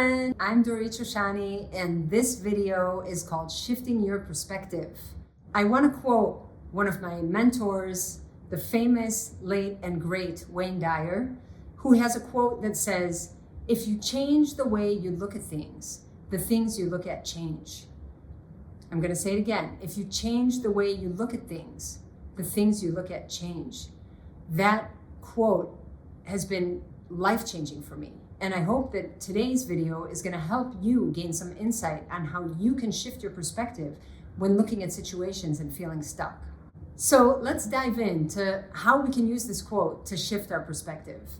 friend, I'm Dorit Shoshani, and this video is called Shifting Your Perspective. I want to quote one of my mentors, the famous, late, and great Wayne Dyer, who has a quote that says, "If you change the way you look at things, the things you look at change." I'm going to say it again. If you change the way you look at things, the things you look at change. That quote has been life-changing for me. And I hope that today's video is going to help you gain some insight on how you can shift your perspective when looking at situations and feeling stuck. So let's dive into how we can use this quote to shift our perspective.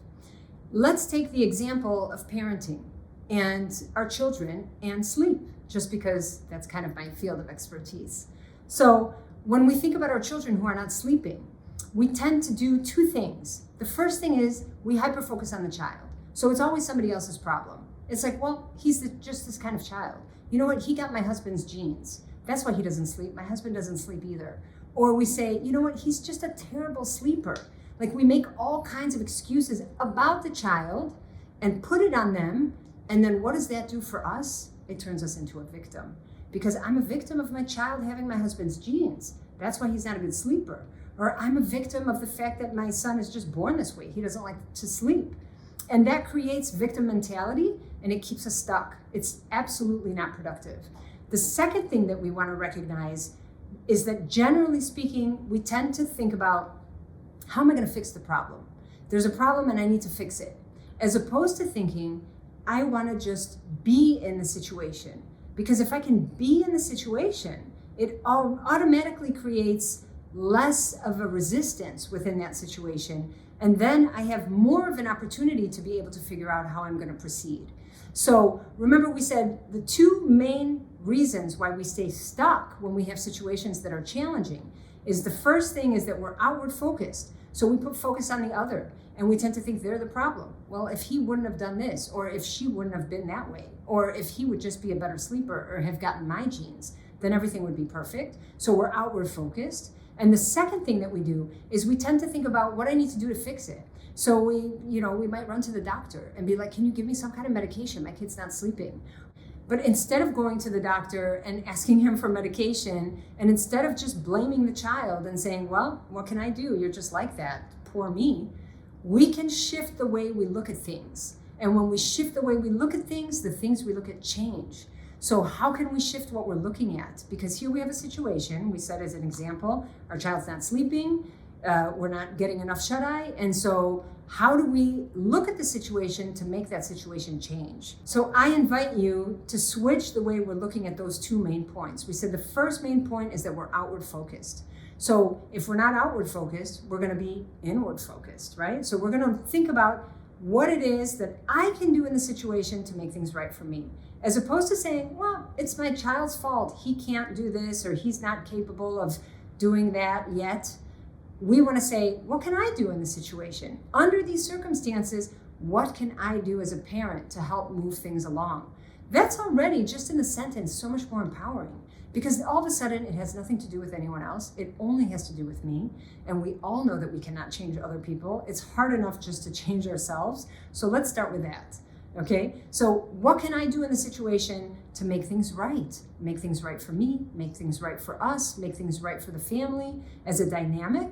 Let's take the example of parenting and our children and sleep, just because that's kind of my field of expertise. So when we think about our children who are not sleeping, we tend to do two things. The first thing is we hyper-focus on the child. So it's always somebody else's problem. It's like, well, he's just this kind of child. You know what? He got my husband's genes. That's why he doesn't sleep. My husband doesn't sleep either. Or we say, you know what? He's just a terrible sleeper. Like, we make all kinds of excuses about the child and put it on them. And then what does that do for us? It turns us into a victim. Because I'm a victim of my child having my husband's genes. That's why he's not a good sleeper. Or I'm a victim of the fact that my son is just born this way. He doesn't like to sleep. And that creates victim mentality, and it keeps us stuck. It's absolutely not productive. The second thing that we want to recognize is that, generally speaking, we tend to think about, how am I going to fix the problem? There's a problem and I need to fix it. As opposed to thinking, I want to just be in the situation. Because if I can be in the situation, it automatically creates less of a resistance within that situation. And then I have more of an opportunity to be able to figure out how I'm going to proceed. So remember, we said the two main reasons why we stay stuck when we have situations that are challenging is, the first thing is that we're outward focused. So we put focus on the other and we tend to think they're the problem. Well, if he wouldn't have done this, or if she wouldn't have been that way, or if he would just be a better sleeper or have gotten my genes, then everything would be perfect. So we're outward focused. And the second thing that we do is we tend to think about what I need to do to fix it. So we might run to the doctor and be like, can you give me some kind of medication? My kid's not sleeping. But instead of going to the doctor and asking him for medication, and instead of just blaming the child and saying, well, what can I do? You're just like that, poor me. We can shift the way we look at things. And when we shift the way we look at things, the things we look at change. So how can we shift what we're looking at? Because here we have a situation, we said as an example, our child's not sleeping, we're not getting enough shut-eye, and so how do we look at the situation to make that situation change? So I invite you to switch the way we're looking at those two main points. We said the first main point is that we're outward focused. So if we're not outward focused, we're going to be inward focused, right? So we're going to think about what it is that I can do in the situation to make things right for me. As opposed to saying, well, it's my child's fault. He can't do this, or he's not capable of doing that yet. We want to say, what can I do in the situation? Under these circumstances, what can I do as a parent to help move things along? That's already, just in the sentence, so much more empowering. Because all of a sudden, it has nothing to do with anyone else. It only has to do with me. And we all know that we cannot change other people. It's hard enough just to change ourselves. So let's start with that. Okay, so what can I do in the situation to make things right? Make things right for me, make things right for us, make things right for the family as a dynamic.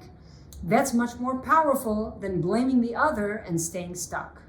That's much more powerful than blaming the other and staying stuck.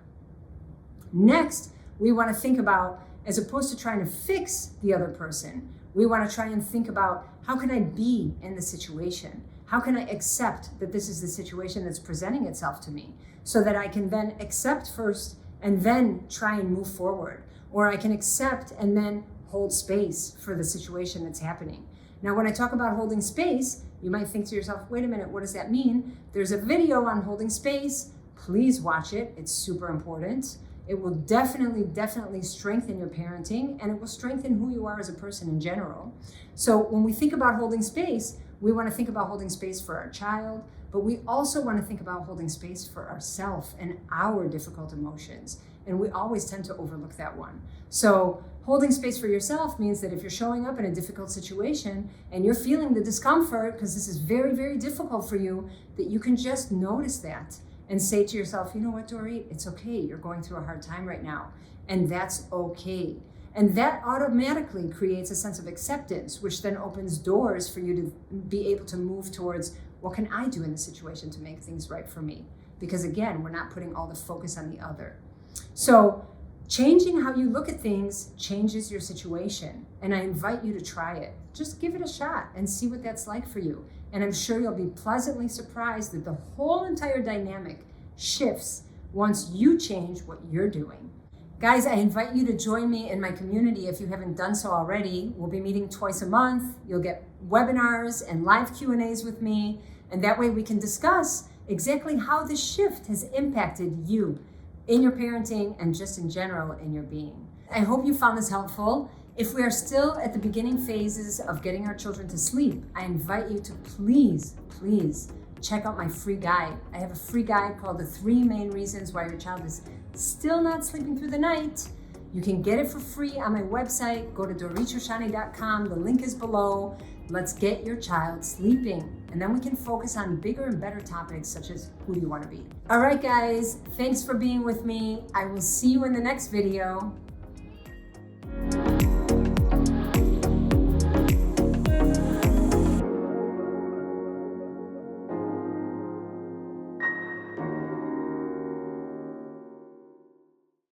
Next, we want to think about, as opposed to trying to fix the other person, we want to try and think about, how can I be in the situation? How can I accept that this is the situation that's presenting itself to me, so that I can then accept first and then try and move forward? Or I can accept and then hold space for the situation that's happening. Now, when I talk about holding space, you might think to yourself, wait a minute, what does that mean? There's a video on holding space. Please watch it. It's super important. It will definitely strengthen your parenting, and it will strengthen who you are as a person in general. So when we think about holding space, we want to think about holding space for our child, but we also want to think about holding space for ourselves and our difficult emotions. And we always tend to overlook that one. So holding space for yourself means that if you're showing up in a difficult situation and you're feeling the discomfort, because this is very difficult for you, that you can just notice that and say to yourself, you know what, Dory, it's okay. You're going through a hard time right now. and that's okay. And that automatically creates a sense of acceptance, which then opens doors for you to be able to move towards, what can I do in this situation to make things right for me? Because again, we're not putting all the focus on the other. So changing how you look at things changes your situation. And I invite you to try it. Just give it a shot and see what that's like for you. And I'm sure you'll be pleasantly surprised that the whole entire dynamic shifts once you change what you're doing. Guys, I invite you to join me in my community if you haven't done so already. We'll be meeting twice a month. You'll get webinars and live Q&As with me. And that way we can discuss exactly how this shift has impacted you in your parenting and just in general in your being. I hope you found this helpful. If we are still at the beginning phases of getting our children to sleep, I invite you to please check out my free guide. I have a free guide called The 3 Main Reasons Why Your Child is Still Not Sleeping Through the Night. You can get it for free on my website. Go to doritshashani.com. The link is below. Let's get your child sleeping. And then we can focus on bigger and better topics such as who do you want to be? All right, guys, thanks for being with me. I will see you in the next video.